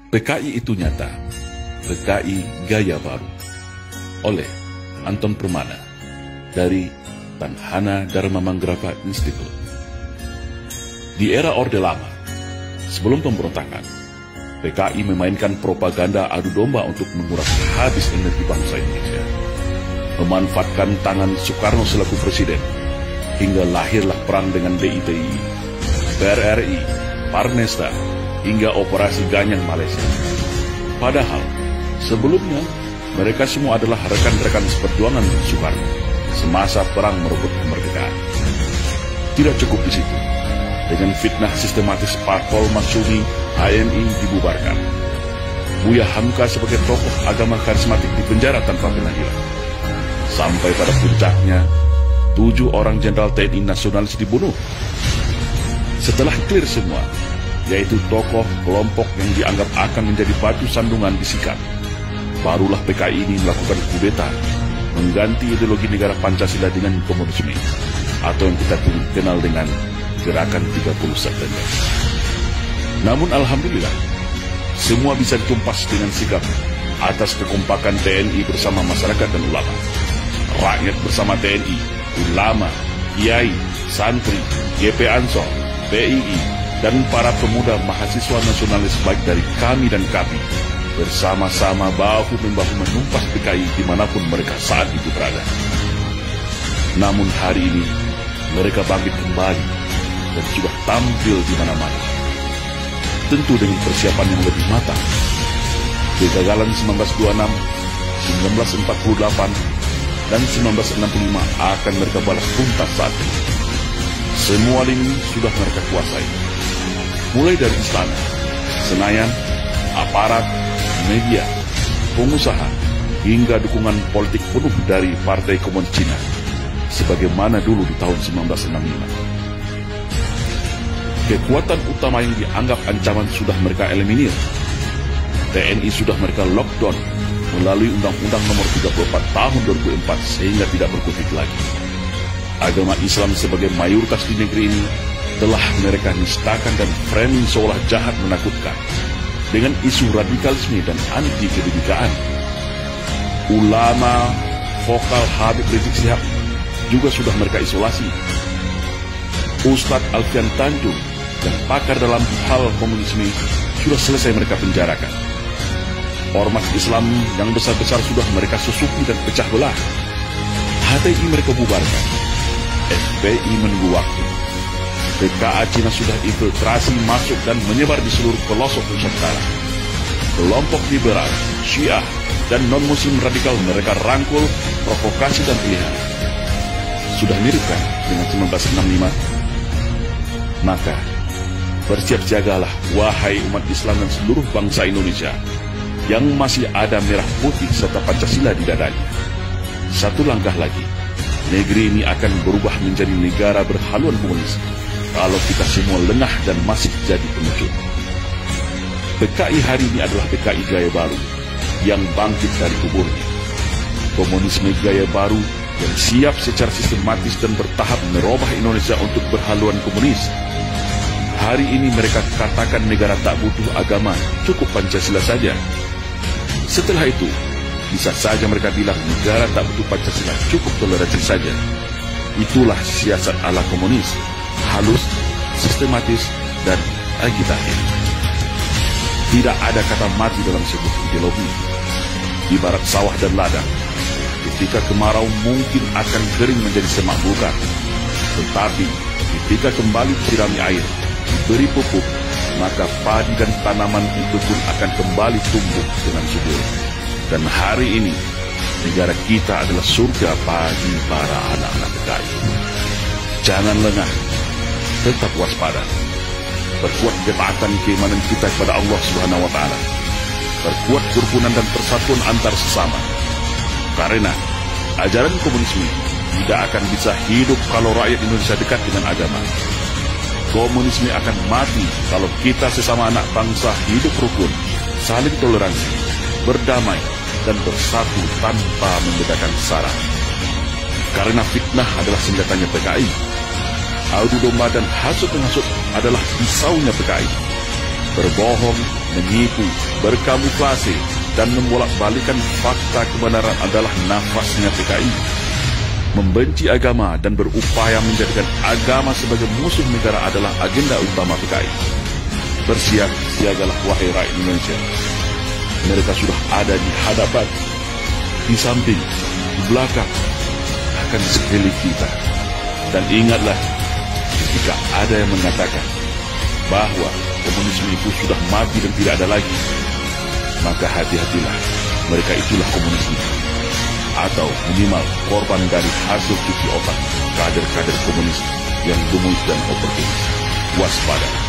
PKI itu nyata, PKI Gaya Baru, oleh Anton Permana dari Tanhana Dharma Manggaraga Institute. Di era Orde Lama, sebelum pemberontakan, PKI memainkan propaganda adu domba untuk menguras habis energi bangsa Indonesia, memanfaatkan tangan Soekarno selaku presiden, hingga lahirlah perang dengan DITI, PRRI, Parnesta, hingga operasi Ganyang Malaysia. Padahal, sebelumnya, mereka semua adalah rekan-rekan seperjuangan Soekarno semasa perang merebut kemerdekaan. Tidak cukup di situ. Dengan fitnah sistematis Parpol Masyumi, HMI dibubarkan. Buya Hamka sebagai tokoh agama karismatik dipenjara tanpa pengadilan. Sampai pada puncaknya, 7 orang jenderal TNI nasionalis dibunuh. Setelah clear semua, yaitu tokoh kelompok yang dianggap akan menjadi batu sandungan disikat, barulah PKI ini melakukan kudeta, mengganti ideologi negara Pancasila dengan komunisme, atau yang kita kenal dengan Gerakan 30 September. Namun alhamdulillah, semua bisa ditumpas dengan sigap atas kekompakan TNI bersama masyarakat dan ulama. Rakyat bersama TNI, ulama, kiai, santri, GP Ansor, PII, dan para pemuda mahasiswa nasionalis baik dari kami dan KAPI bersama-sama bahu-membahu menumpas PKI dimanapun mereka saat itu berada. Namun hari ini, mereka bangkit kembali dan sudah tampil di mana-mana. Tentu dengan persiapan yang lebih matang. Kegagalan 1926, 1948, dan 1965 akan mereka balas tuntas saat ini. Semua lini sudah mereka kuasai. Mulai dari istana, Senayan, aparat, media, pengusaha, hingga dukungan politik penuh dari Partai Komunis Cina, sebagaimana dulu di tahun 1965. Kekuatan utama yang dianggap ancaman sudah mereka eliminir. TNI sudah mereka lockdown melalui Undang-Undang Nomor 34 Tahun 2004 sehingga tidak berkutik lagi. Agama Islam sebagai mayoritas di negeri ini telah mereka nistakan dan framing seolah jahat menakutkan dengan isu radikalisme dan anti kebinekaan. Ulama vokal Habib Rizik Syihab juga sudah mereka isolasi. Ustadz Alfian Tanjung dan pakar dalam hal komunisme sudah selesai mereka penjarakan. Ormas Islam yang besar-besar sudah mereka susupi dan pecah belah. HTI mereka bubarkan. FPI menunggu waktu. PKA Cina sudah infiltrasi masuk dan menyebar di seluruh pelosok Nusantara. Kelompok liberal, Syiah, dan non-muslim radikal mereka rangkul, provokasi dan pilihan. Sudah mirip kan dengan 1965? Maka, bersiap-siagalah wahai umat Islam dan seluruh bangsa Indonesia yang masih ada merah putih serta Pancasila di dadanya. Satu langkah lagi, negeri ini akan berubah menjadi negara berhaluan komunis kalau kita semua lengah dan masih jadi pengecut. PKI hari ini adalah PKI Gaya Baru yang bangkit dari kuburnya. Komunisme Gaya Baru yang siap secara sistematis dan bertahap merubah Indonesia untuk berhaluan komunis. Hari ini mereka katakan negara tak butuh agama, cukup Pancasila saja. Setelah itu, bisa saja mereka bilang negara tak butuh Pancasila, cukup toleransi saja. Itulah siasat ala komunis, halus, sistematis, dan agitatif. Tidak ada kata mati dalam sebuah ideologi. Ibarat sawah dan ladang, ketika kemarau mungkin akan kering menjadi semak belukar. Tetapi ketika kembali disirami air, diberi pupuk, maka padi dan tanaman itu pun akan kembali tumbuh dengan subur. Dan hari ini, negara kita adalah surga bagi para anak-anak PKI. Jangan lengah, tetap waspada. Perkuat ketaatan keimanan kita kepada Allah Subhanahu wa Ta'ala. Perkuat kerukunan dan persatuan antar sesama. Karena ajaran komunisme tidak akan bisa hidup kalau rakyat Indonesia dekat dengan agama. Komunisme akan mati kalau kita sesama anak bangsa hidup rukun, saling toleransi, berdamai, dan bersatu tanpa membedakan sara. Karena fitnah adalah senjatanya PKI. Adu domba dan hasut menghasut adalah pisaunya PKI. berbohong, menipu, berkamuflase, dan membolak-balikan fakta kebenaran adalah nafasnya PKI. Membenci agama dan berupaya menjadikan agama sebagai musuh negara adalah agenda utama PKI. Bersiap siagalah wahai rakyat Indonesia. Mereka sudah ada di hadapan, di samping, di belakang, bahkan di sekeliling kita. Dan ingatlah, jika ada yang mengatakan bahwa komunisme itu sudah mati dan tidak ada lagi, maka hati-hatilah, mereka itulah komunisme, atau minimal korban dari hasil cuci otak kader-kader komunis yang gemuk dan oportunis. Waspada.